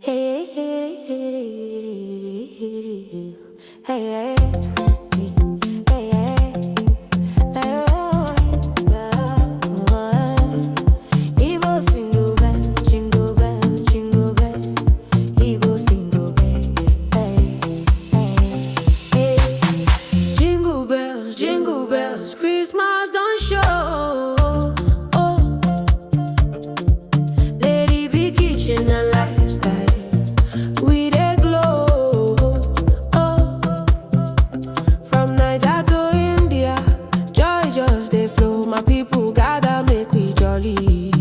Hey, hey, hey, hey, hey, Evil single bell, jingle bell, jingle bell. Evil single bell, hey, hey, hey. Jingle bells, Christmas don't show. Oh, Lady Big Kitchen and lifestyle. We dey glow, oh. From Niger to India, joy just dey flow. My people gather, make we jolly.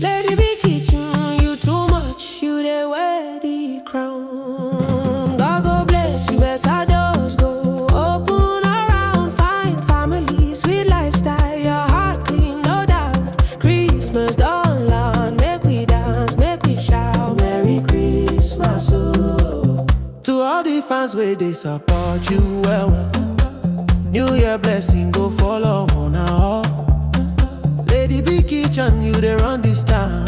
Lady Big Kitchen, you too much, you dey wear the crown. God go bless you, better doors go open around. Fine family, sweet lifestyle, your heart clean, no doubt. Christmas don't land, make we dance, make we shout. Merry Christmas, oh. To all the fans where they support you well, New Year blessing go follow on now. Lady Big Kitchen, you they run this town.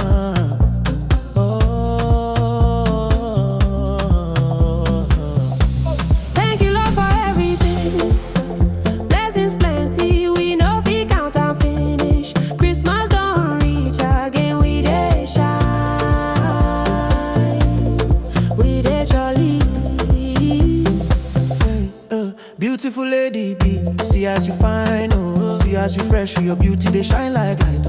Thank you, Lord, for everything. Blessings plenty, we no fit count and finish. Christmas don't reach again, we dey shine, we dey jolly. Beautiful Lady B, see as you fine, oh. See as you fresh, your beauty they shine like light.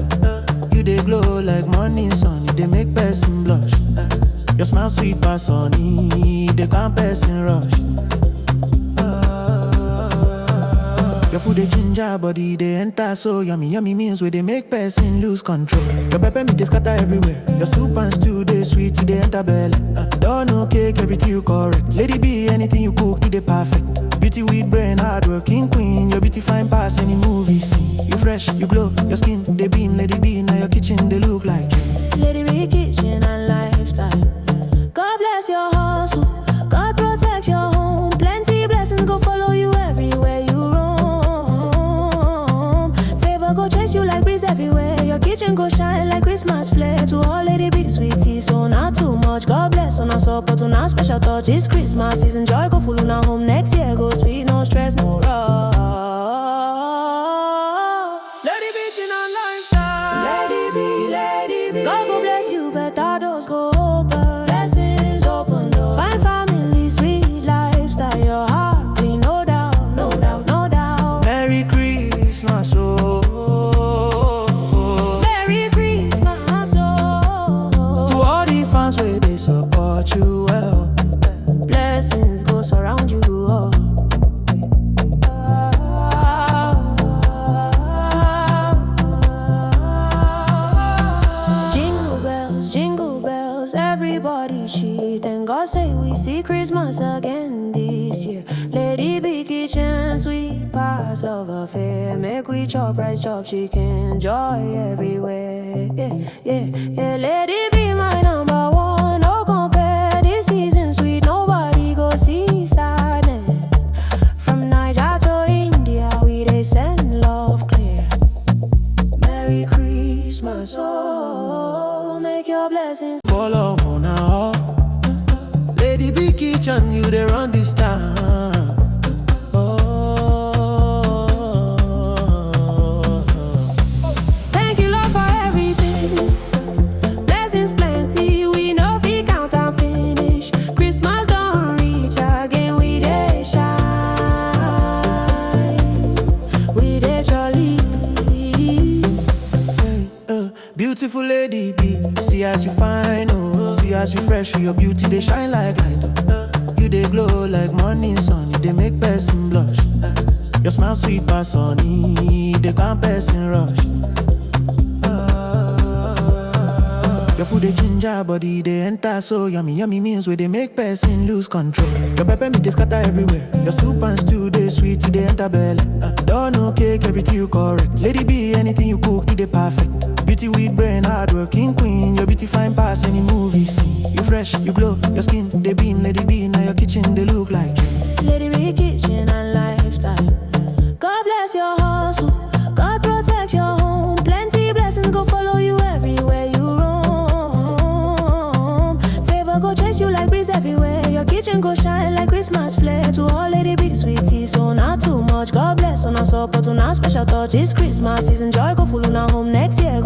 You they glow like morning sun, you they make person blush. Your smile sweet pass honey, they can't person rush. Your food they ginger, body they enter so yummy. Yummy meals where they make person lose control. Your pepper meat they scatter everywhere. Your soup and stew they sweet, they enter belly. Don't know cake, everything you correct. Lady B, anything you cook, it they perfect. Beauty with brain, hardworking queen. Your beauty fine pass any movie scene. You fresh, you glow, your skin they beam. Lady B, now your kitchen they look like dream. Lady Big Kitchen and lifestyle. God bless your hustle, God protect your home. Plenty blessings go follow you everywhere you roam. Favor go chase you like breeze everywhere. Your kitchen go shine like Christmas flare. To all Lady Big sweetie, so not too much. God bless on us support on our special touch. This Christmas season, joy go full on our home. Next year go sweet, no stress, no rush. Lady Big and lifestyle. Lady B. God go bless you, better doors go open. Blessings open doors. Fine family, sweet lifestyle. Your heart clean, no doubt, no doubt, no doubt. Merry Christmas, oh. Merry Christmas, oh. To all the fans where they support you well. Blessings go surround you, oh. Jingle bells, everybody cheat. And God say we see Christmas again this year. Lady Big Kitchen, sweet pass love affair. Make we chop rice, chop chicken, joy everywhere. Yeah. Lady be my number one, no compare. This season sweet, nobody go see sadness. From Niger to India, we they send love clear. Merry Christmas, oh, make your blessings Follow on now. Lady Big Kitchen, you they run this town. Thank you, Lord, for everything. Blessings plenty, we no fit count and finish. Christmas don't reach again, we dey shine, we dey jolly. Beautiful Lady B, see as you fine, oh. See as you fresh, your beauty they shine like light. You they glow like morning sun, you they make person blush. Your smile sweet pass honey, they can't person rush. Your food they ginger, body they enter so yummy. Yummy meals where they make person lose control. Your pepper meat they scatter everywhere. Your soup and stew they sweet, they enter belly. Don't know cake, everything you correct. Lady B, anything you cook, it they perfect. Beauty with brain, hardworking queen. Your beauty fine pass any movie scene. You fresh, you glow, your skin they beam. Lady B, now your kitchen they look like dream. Lady Big Kitchen and lifestyle. God bless your hustle, God protect your home. Plenty blessings go follow you everywhere you roam. memories everywhere. Your kitchen go shine like Christmas flare. To all lady big sweetie, so not too much. God bless on us support, on our special touch. This Christmas season, joy go full on our home next year.